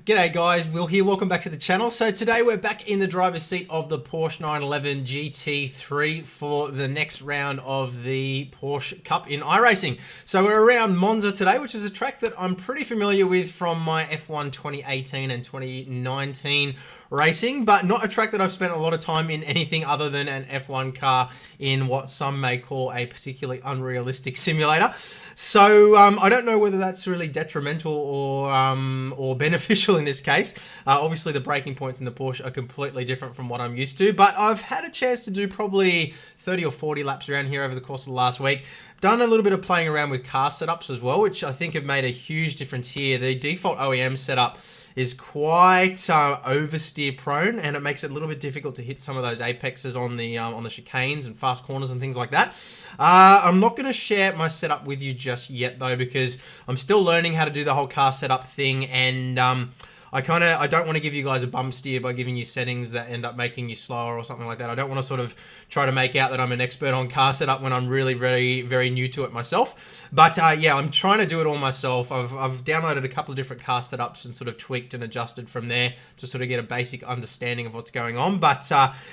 G'day guys, Will here, welcome back to the channel. So today we're back in the driver's seat of the Porsche 911 GT3 for the next round of the Porsche Cup in iRacing. So we're around Monza today, which is a track that I'm pretty familiar with from my F1 2018 and 2019 racing, but not a track that I've spent a lot of time in anything other than an F1 car in what some may call a particularly unrealistic simulator. So I don't know whether that's really detrimental or beneficial in this case. Obviously the braking points in the Porsche are completely different from what I'm used to, but I've had a chance to do probably 30 or 40 laps around here over the course of the last week. Done a little bit of playing around with car setups as well, which I think have made a huge difference here. The default OEM setup is quite oversteer prone, and it makes it a little bit difficult to hit some of those apexes on the chicanes and fast corners and things like that. I'm not going to share my setup with you just yet though, because I'm still learning how to do the whole car setup thing, and I don't want to give you guys a bum steer by giving you settings that end up making you slower or something like that. I don't want to sort of try to make out that I'm an expert on car setup when I'm really very new to it myself. But yeah, I'm trying to do it all myself. I've downloaded a couple of different car setups and sort of tweaked and adjusted from there to sort of get a basic understanding of what's going on. But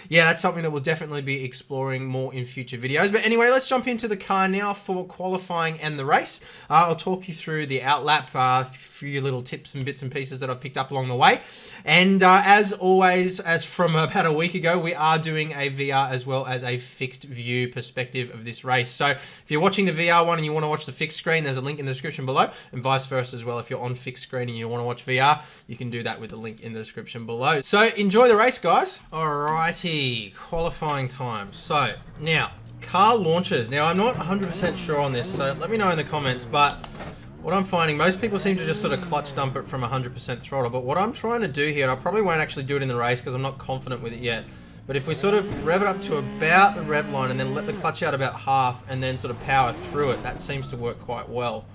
yeah, that's something that we'll definitely be exploring more in future videos. But anyway, let's jump into the car now for qualifying and the race. I'll talk you through the outlap, a few little tips and bits and pieces that I've picked up along the way. And as always, as from about a week ago, we are doing a VR as well as a fixed view perspective of this race. So if you're watching the VR one and you want to watch the fixed screen, there's a link in the description below, and vice versa as well. If you're on fixed screen and you want to watch VR, you can do that with the link in the description below. So enjoy the race, guys. Alrighty, qualifying time. So now, car launches. Now I'm not 100% sure on this, so let me know in the comments, but what I'm finding, most people seem to just sort of clutch dump it from 100% throttle, but what I'm trying to do here, and I probably won't actually do it in the race because I'm not confident with it yet, but if we sort of rev it up to about the rev line and then let the clutch out about half and then sort of power through it, that seems to work quite well.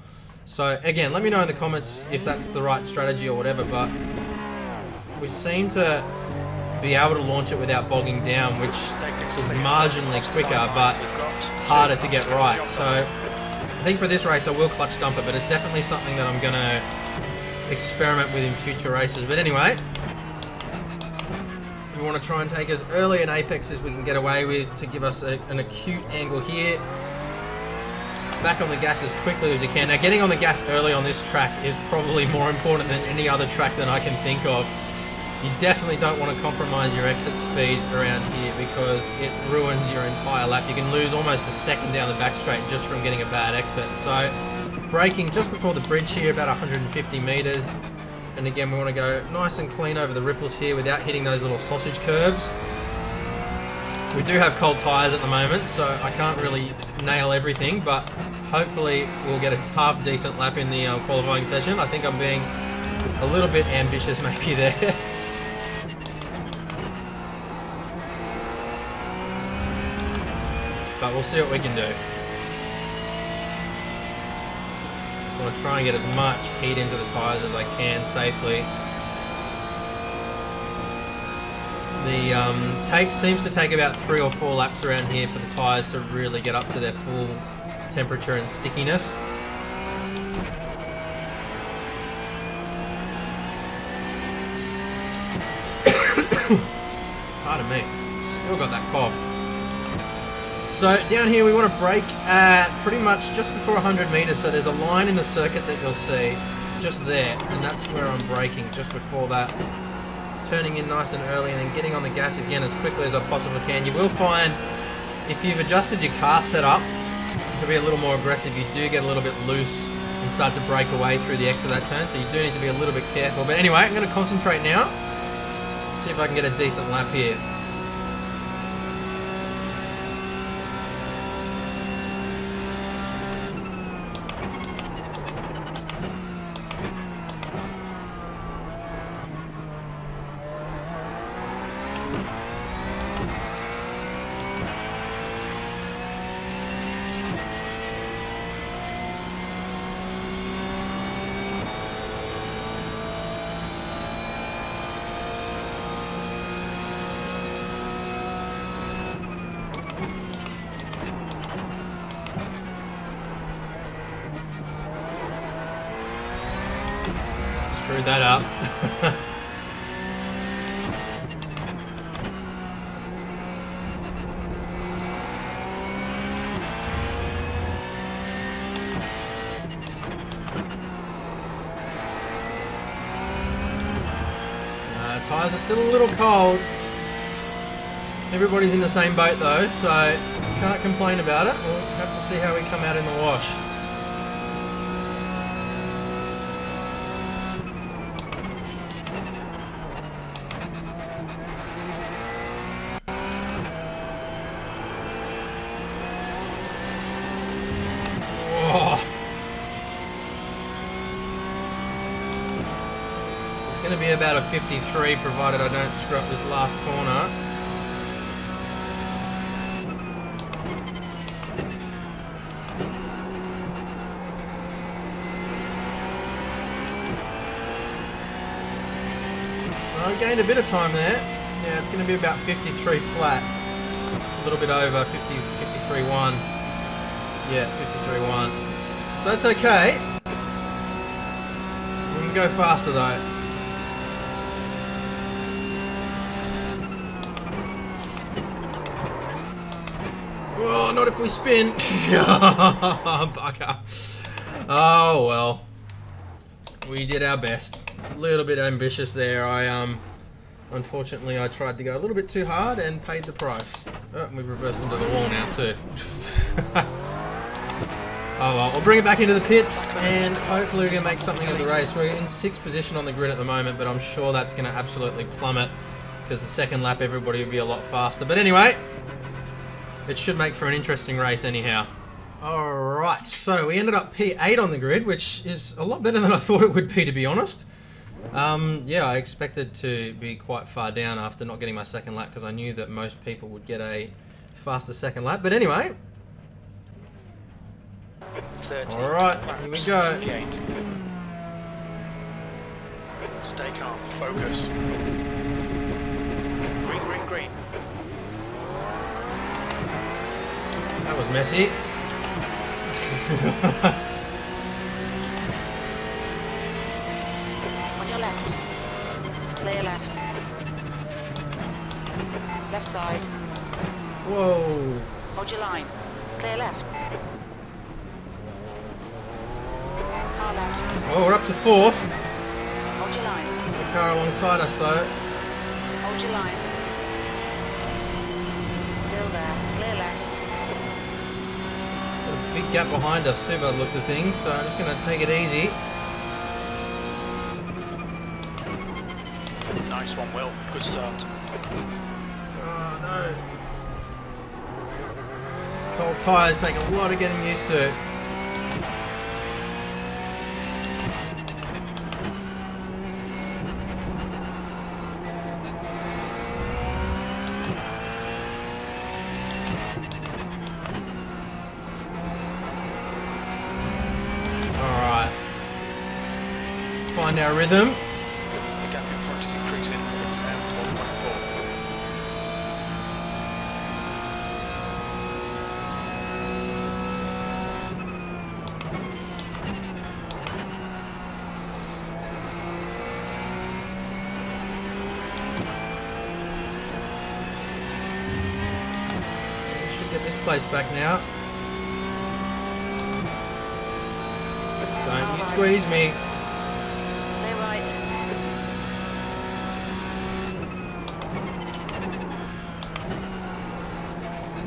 So again, let me know in the comments if that's the right strategy or whatever, but we seem to be able to launch it without bogging down, which is marginally quicker but harder to get right. So I think for this race I will clutch dump it, but it's definitely something that I'm going to experiment with in future races. But anyway, we want to try and take as early an apex as we can get away with to give us an acute angle here. Back on the gas as quickly as you can. Now getting on the gas early on this track is probably more important than any other track that I can think of. You definitely don't want to compromise your exit speed around here because it ruins your entire lap. You can lose almost a second down the back straight just from getting a bad exit. So braking just before the bridge here, about 150 meters. And again, we want to go nice and clean over the ripples here without hitting those little sausage curbs. We do have cold tires at the moment, so I can't really nail everything, but hopefully we'll get a half decent lap in the qualifying session. I think I'm being a little bit ambitious maybe there. But we'll see what we can do. Just want to try and get as much heat into the tyres as I can safely. The seems to take about 3 or 4 laps around here for the tyres to really get up to their full temperature and stickiness. Pardon me, still got that cough. So down here we want to brake at pretty much just before 100 meters, so there's a line in the circuit that you'll see just there, and that's where I'm braking, just before that. Turning in nice and early and then getting on the gas again as quickly as I possibly can. You will find if you've adjusted your car setup to be a little more aggressive, you do get a little bit loose and start to break away through the exit of that turn, so you do need to be a little bit careful. But anyway, I'm going to concentrate now, see if I can get a decent lap here. Screwed that up. Tyres are still a little cold. Everybody's in the same boat though, so can't complain about it. We'll have to see how we come out in the wash. It's going to be about a 53 provided I don't screw up this last corner. I gained a bit of time there. Yeah, it's going to be about 53 flat. A little bit over 53.1. Yeah, 53.1. So that's okay. We can go faster though. Oh, not if we spin. Bugger. Oh well. We did our best. A little bit ambitious there. Unfortunately I tried to go a little bit too hard and paid the price. Oh, we've reversed into the wall now too. Oh well, we'll bring it back into the pits and hopefully we can make something of the race. We're in 6th position on the grid at the moment, but I'm sure that's going to absolutely plummet because the second lap everybody will be a lot faster. But anyway, it should make for an interesting race anyhow. Alright, so we ended up P8 on the grid, which is a lot better than I thought it would be, to be honest. Yeah, I expected to be quite far down after not getting my second lap because I knew that most people would get a faster second lap. But anyway, alright, here we go. Stay calm, focus. Green, green, green. That was messy. On your left. Clear left. Left side. Whoa. Hold your line. Clear left. Car left. Oh, we're up to 4th. Hold your line. The car alongside us though. Hold your line. Still there. Clear left. Big gap behind us too by the looks of things, so I'm just going to take it easy. Nice one, Will. Good start. Oh no. These cold tyres take a lot of getting used to. Find our rhythm. The gap in front is increasing. It's now 1.4. We should get this place back now. Don't you squeeze me.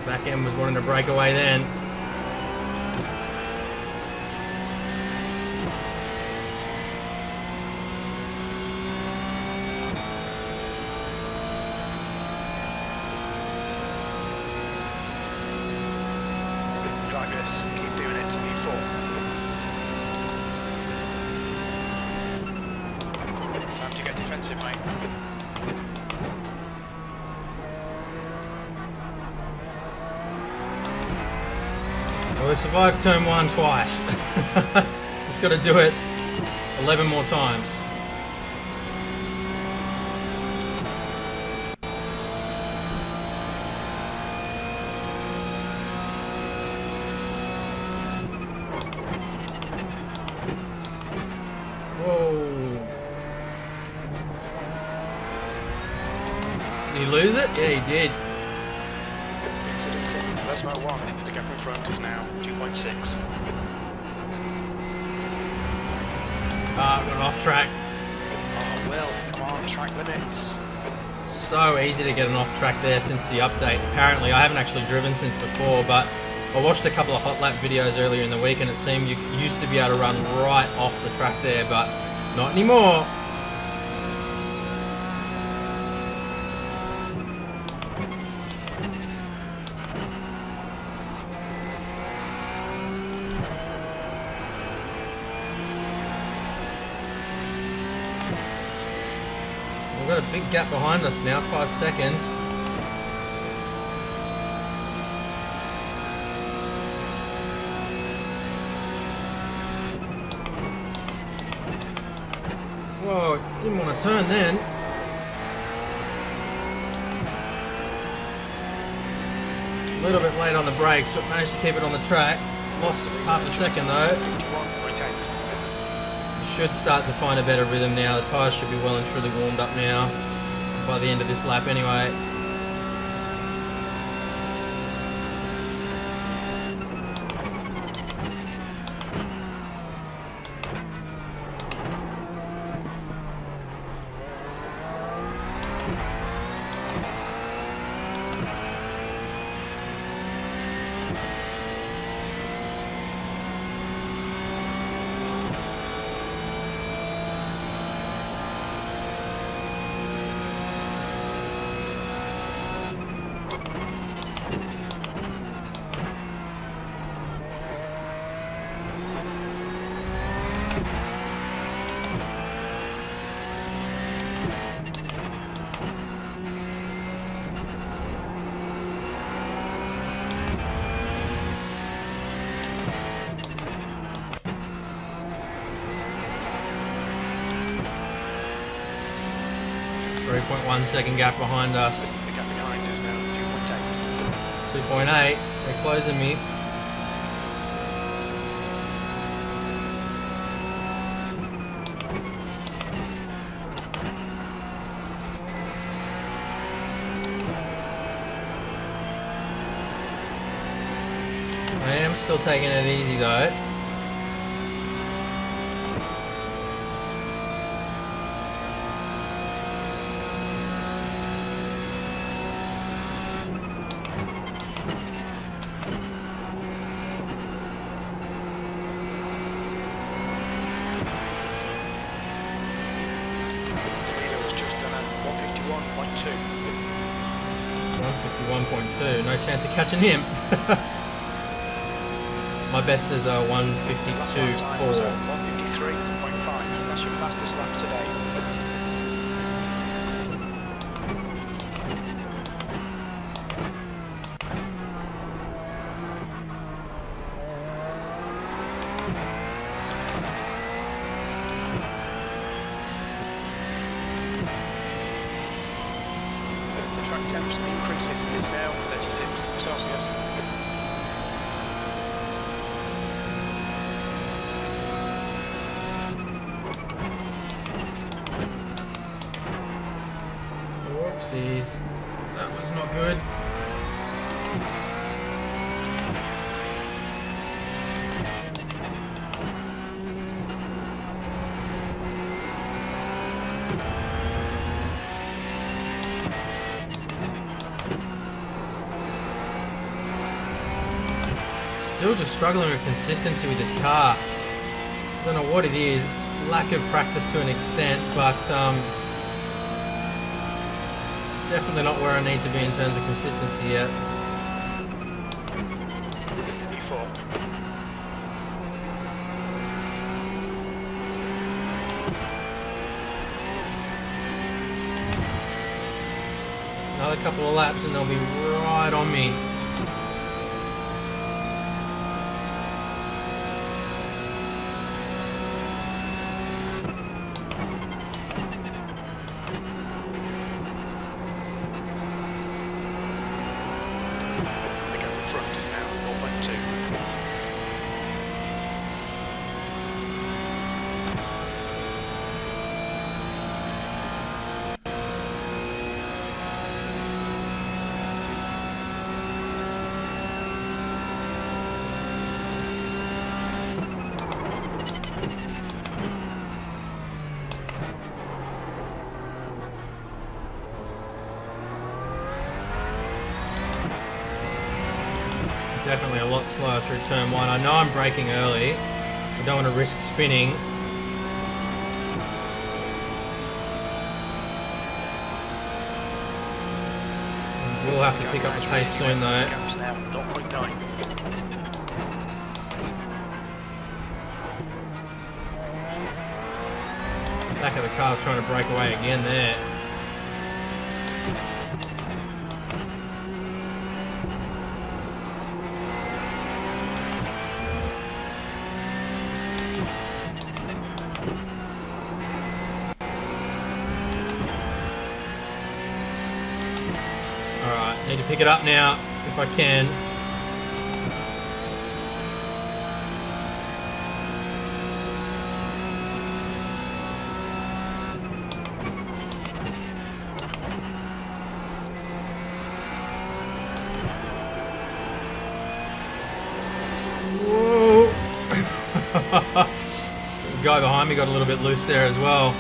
Back end was wanting to break away then. Like this. Keep doing it to P4. Time to get defensive, mate. Well, we survived turn 1 twice. Just got to do it 11 more times. Whoa. Did he lose it? Yeah, he did. That's about 1. The gap in front is now 2.6. Ah, got off track. Oh, Will, come on, track limits. So easy to get an off track there since the update. Apparently, I haven't actually driven since before, but I watched a couple of hot lap videos earlier in the week and it seemed you used to be able to run right off the track there, but not anymore. We've got a big gap behind us now, 5 seconds. Whoa, didn't want to turn then. A little bit late on the brakes, but managed to keep it on the track. Lost half a second though. Should start to find a better rhythm now. The tyres should be well and truly warmed up now by the end of this lap anyway. 3.1 second gap behind us. The gap behind is now 2.8. 2.8. They're closing me. I am still taking it easy though. The leader was just done at 151.2. 151.2. No chance of catching him. My best is a 152.4. 153.5. That's your fastest lap today. The track temps increasing. It's now 36 Celsius. Whoopsies. That was not good. Still just struggling with consistency with this car. Don't know what it is. Lack of practice to an extent, but definitely not where I need to be in terms of consistency yet. E4. Another couple of laps and they'll be right on me. The gap in front is now 0.2. definitely a lot slower through turn 1. I know I'm braking early. I don't want to risk spinning. We'll have to pick up the pace soon though. Gaps now, 0.9. Back of the car's trying to break away again there. Alright, need to pick it up now if I can. Whoa! The guy behind me got a little bit loose there as well.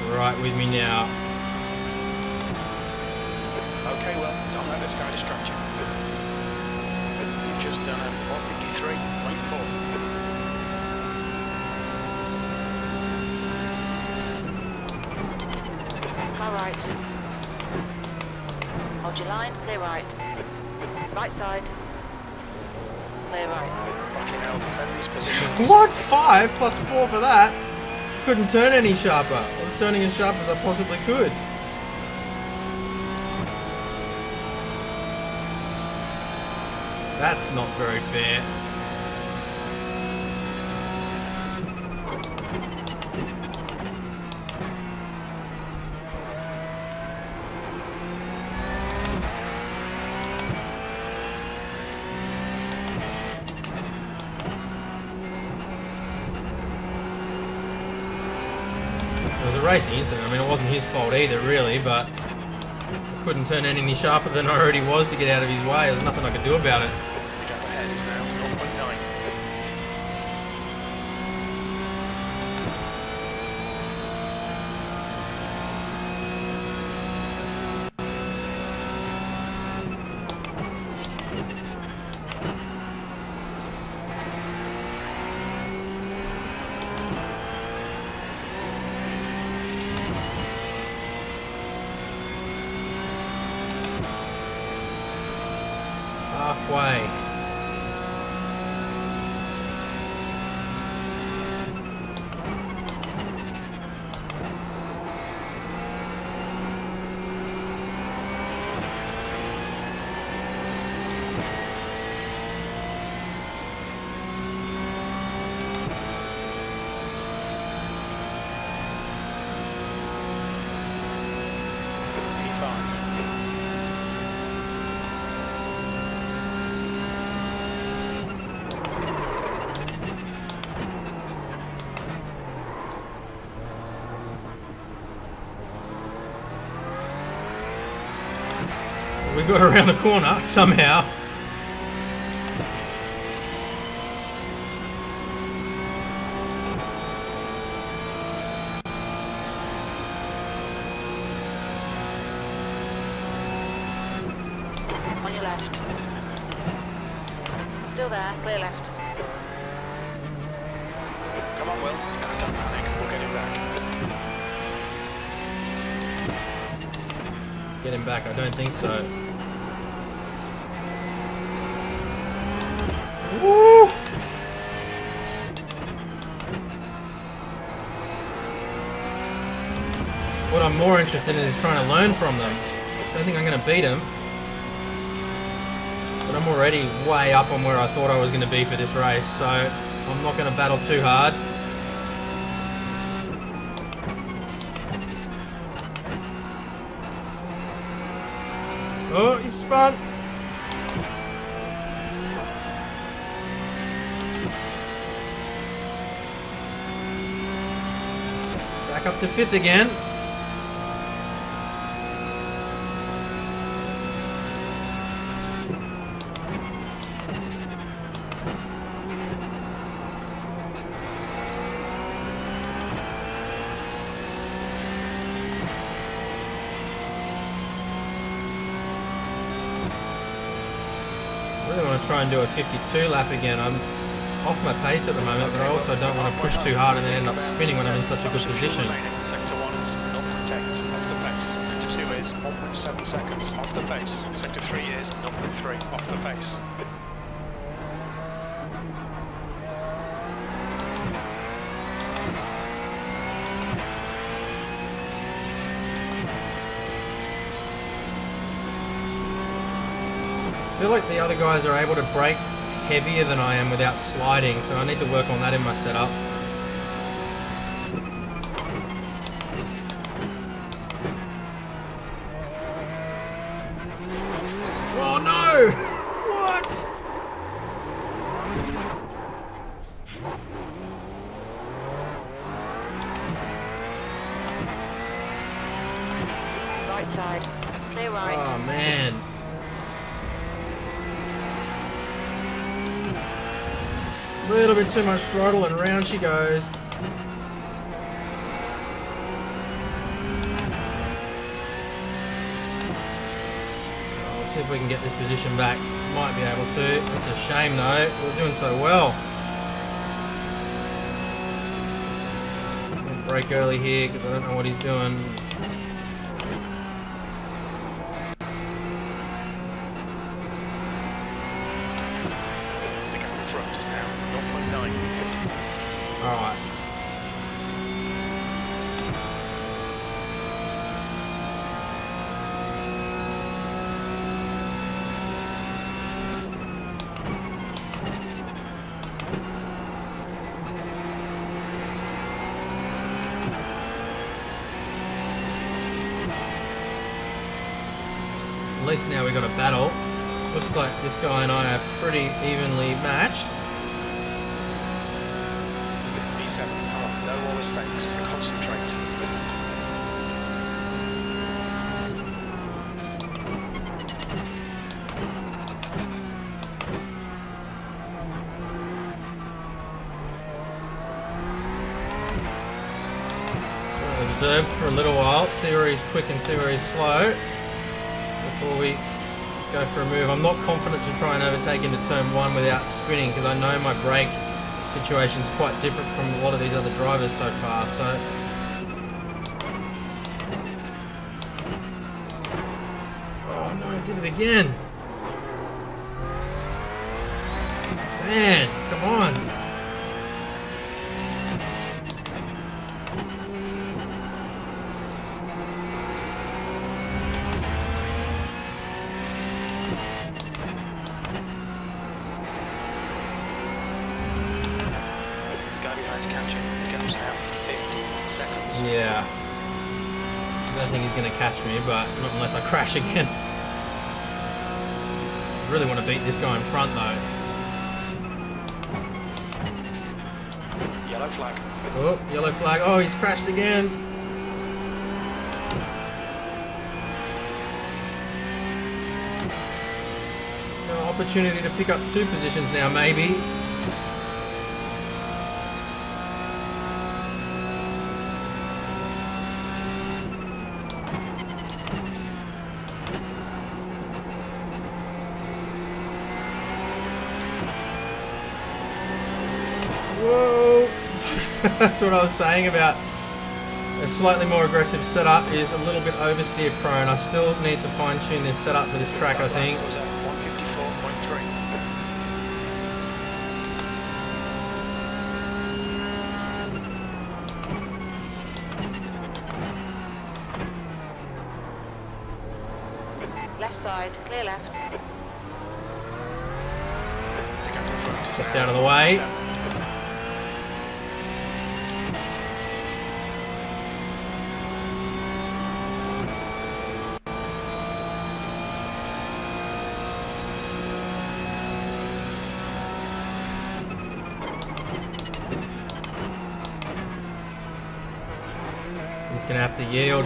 Right with me now. Okay, well, don't let this guy distract you. You've just done a 153.4. Car right. Hold your line, clear right. Right side. Clear right. Fucking hell, defend these positions. What? 5 plus 4 for that? Couldn't turn any sharper. I was turning as sharp as I possibly could. That's not very fair. It was a racing incident. I mean, it wasn't his fault either, really, but I couldn't turn any sharper than I already was to get out of his way. There's nothing I could do about it. The gap ahead is now 0.9. Halfway. We got around the corner somehow. On your left. Still there, clear left. Come on, Will. Don't panic. We'll get him back. Get him back? I don't think so. Woo! What I'm more interested in is trying to learn from them. Don't think I'm going to beat them. But I'm already way up on where I thought I was going to be for this race, so I'm not going to battle too hard. Oh, he's spun. Back up to 5th again. really want to try and do a 52 lap again. I'm off my pace at the moment, but I also don't want to push too hard and then end up spinning when I'm in such a good position. Sector 1 is 0.8 off the pace. Sector 2 is 1.7 seconds off the pace. Sector 3 is 0.3 off the pace. I feel like the other guys are able to brake heavier than I am without sliding, so I need to work on that in my setup. Oh no! What? Right side. Clear right. Oh man. A little bit too much throttle and around she goes. Let's see if we can get this position back. Might be able to. It's a shame though. We're doing so well. I'll brake early here because I don't know what he's doing. Alright. At least now we got a battle. Looks like this guy and I are pretty evenly matched. No more mistakes. Concentrate. So I'll observe for a little while, see where he's quick and see where he's slow before we go for a move. I'm not confident to try and overtake into turn 1 without spinning because I know my brake situation's quite different from a lot of these other drivers so far, so oh no, I did it again. Man, come on. Yeah. I don't think he's going to catch me, but not unless I crash again. I really want to beat this guy in front, though. Yellow flag. Oh, yellow flag. Oh, he's crashed again. No opportunity to pick up 2 positions now, maybe. Whoa! That's what I was saying about a slightly more aggressive setup is a little bit oversteer prone. I still need to fine tune this setup for this track, I think. Was at 154.3. Left side. Clear left. Get out of the way. He's gonna have to yield.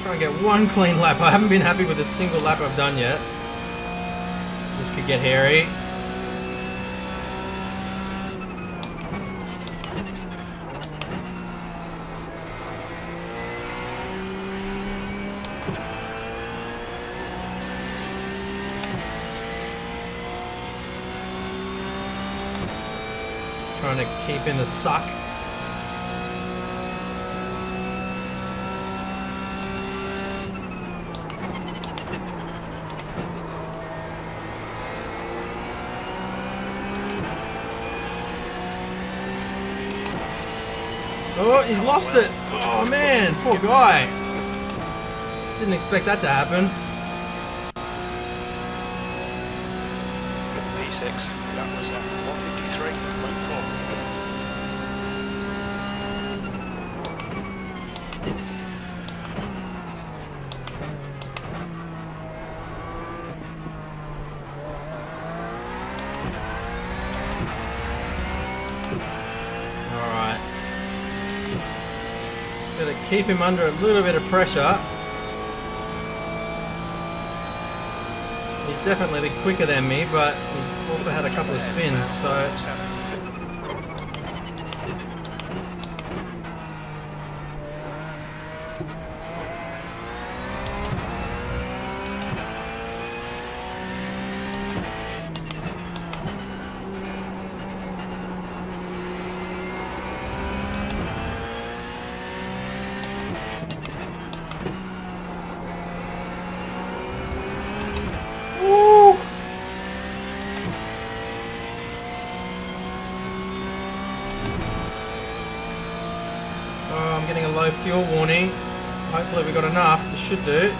Try and get one clean lap. I haven't been happy with a single lap I've done yet. This could get hairy. Trying to keep in the suck. Oh, he's lost it. Oh man, poor guy. Didn't expect that to happen. V6, that was 153.4. Alright. Just gotta keep him under a little bit of pressure. He's definitely quicker than me, but he's also had a couple of spins, so... I'm getting a low fuel warning. Hopefully we got enough. We should do.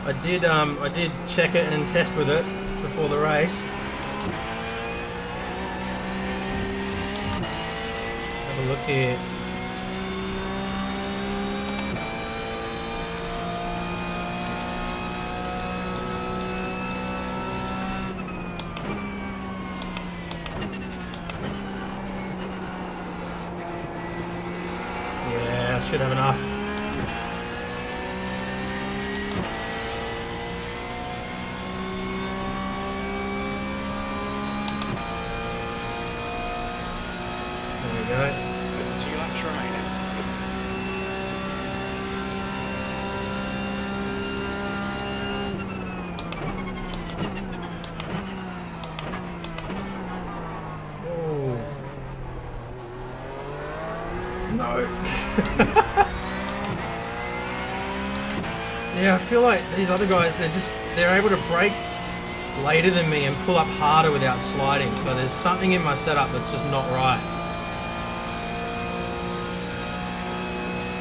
I did check it and test with it before the race. Have a look here. Should have enough. There we go. 2 laps remaining. Oh. No. Yeah, I feel like these other guys, they're able to brake later than me and pull up harder without sliding. So there's something in my setup that's just not right.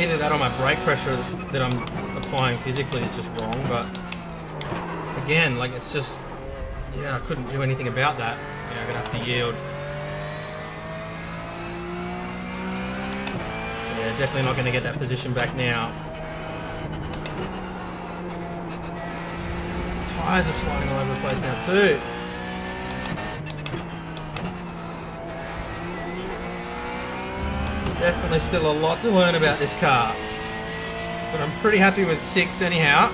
Either that or my brake pressure that I'm applying physically is just wrong, but again, like it's just, yeah, I couldn't do anything about that. Yeah, I'm gonna have to yield. Yeah, definitely not gonna get that position back now. Tires are sliding all over the place now too. Definitely still a lot to learn about this car. But I'm pretty happy with 6 anyhow.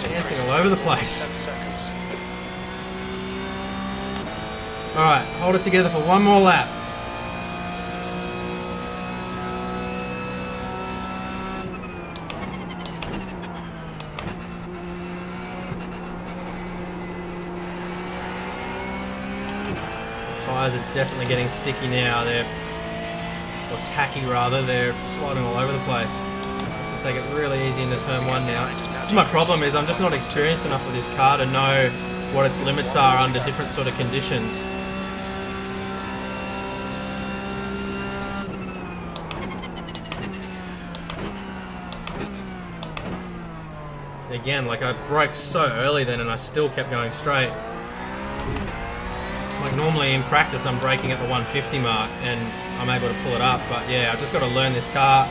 Dancing all over the place. 10 seconds. Alright, hold it together for one more lap. The tyres are definitely getting sticky now. Or tacky rather, they're sliding all over the place. I have to take it really easy into turn 1 now. This is my problem, is I'm just not experienced enough with this car to know what its limits are under different sort of conditions. Again, like I broke so early then and I still kept going straight. My Normally in practice I'm braking at the 150 mark and I'm able to pull it up, but yeah, I've just got to learn this car,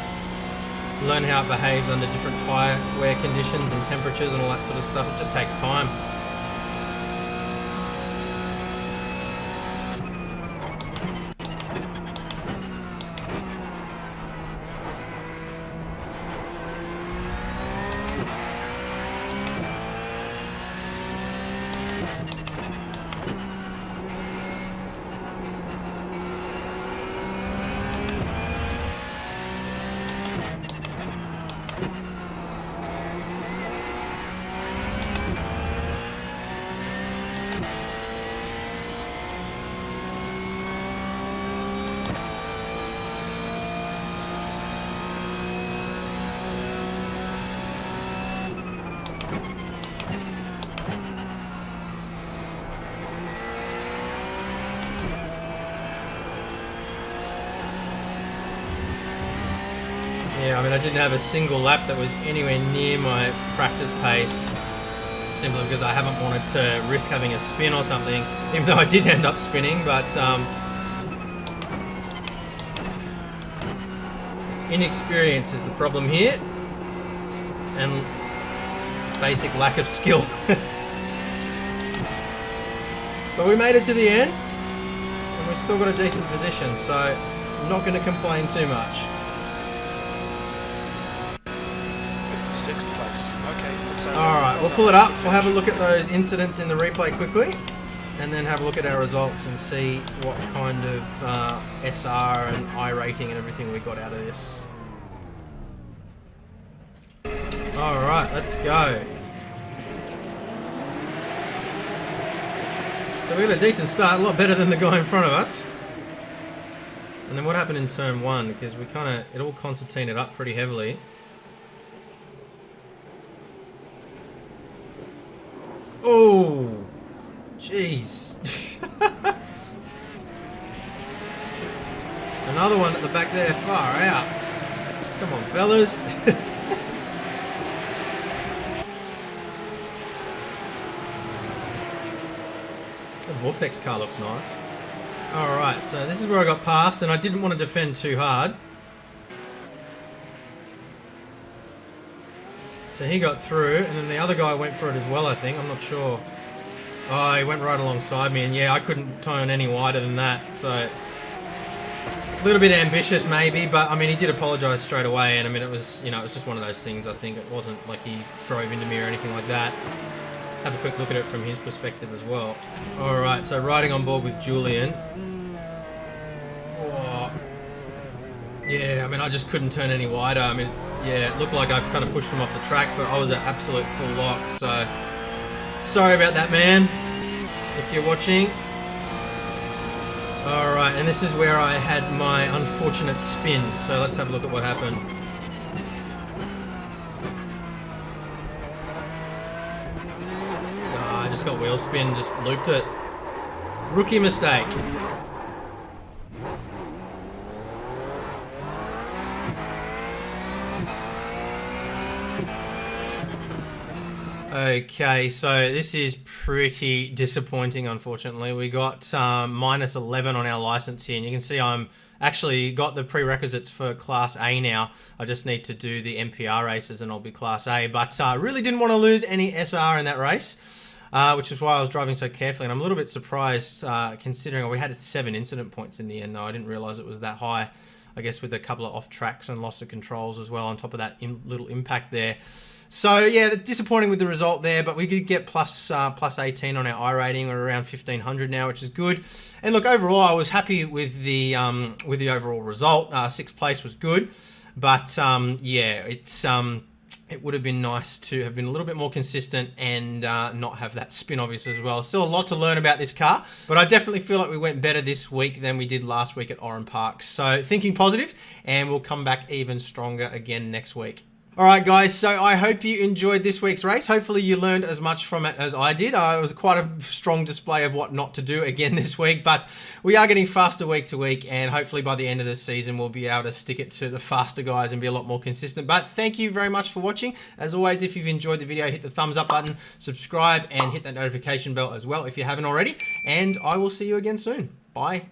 learn how it behaves under different tyre wear conditions and temperatures and all that sort of stuff. It just takes time. Yeah, I mean, I didn't have a single lap that was anywhere near my practice pace, simply because I haven't wanted to risk having a spin or something, even though I did end up spinning, but inexperience is the problem here, and basic lack of skill. But we made it to the end, and we've still got a decent position, so I'm not going to complain too much. 6th place. Okay. Alright, we'll pull it up. We'll have a look at those incidents in the replay quickly, and then have a look at our results and see what kind of SR and iRating and everything we got out of this. Alright, let's go. So we got a decent start, a lot better than the guy in front of us. And then what happened in turn 1, because we it all concertinaed up pretty heavily. Oh, jeez. Another one at the back there, far out. Come on, fellas. The Vortex car looks nice. Alright, so this is where I got past, and I didn't want to defend too hard. So he got through, and then the other guy went for it as well, I think. I'm not sure. Oh, he went right alongside me, and yeah, I couldn't turn any wider than that. So, a little bit ambitious maybe, but I mean, he did apologise straight away, and I mean, it was, you know, it was just one of those things, I think. It wasn't like he drove into me or anything like that. Have a quick look at it from his perspective as well. Alright, so riding on board with Julian. Oh. Yeah, I mean, I just couldn't turn any wider. I mean, yeah, it looked like I kind of pushed him off the track, but I was at absolute full lock, so sorry about that, man, if you're watching. Alright, and this is where I had my unfortunate spin, so let's have a look at what happened. I just got wheel spin, just looped it. Rookie mistake. Okay, so this is pretty disappointing, unfortunately. We got minus 11 on our license here, and you can see I'm actually got the prerequisites for Class A now. I just need to do the MPR races and I'll be Class A, but I really didn't want to lose any SR in that race, which is why I was driving so carefully, and I'm a little bit surprised considering we had 7 incident points in the end, though. I didn't realise it was that high, I guess, with a couple of off tracks and loss of controls as well on top of that little impact there. So yeah, disappointing with the result there, but we did get plus 18 on our iRating. We're around 1500 now, which is good. And look, overall, I was happy with the overall result. 6th place was good, but yeah, it would have been nice to have been a little bit more consistent and not have that spin, obviously, as well. Still a lot to learn about this car, but I definitely feel like we went better this week than we did last week at Oran Park. So thinking positive, and we'll come back even stronger again next week. All right, guys, so I hope you enjoyed this week's race. Hopefully you learned as much from it as I did. It was quite a strong display of what not to do again this week, but we are getting faster week to week, and hopefully by the end of the season, we'll be able to stick it to the faster guys and be a lot more consistent. But thank you very much for watching. As always, if you've enjoyed the video, hit the thumbs up button, subscribe, and hit that notification bell as well if you haven't already. And I will see you again soon. Bye.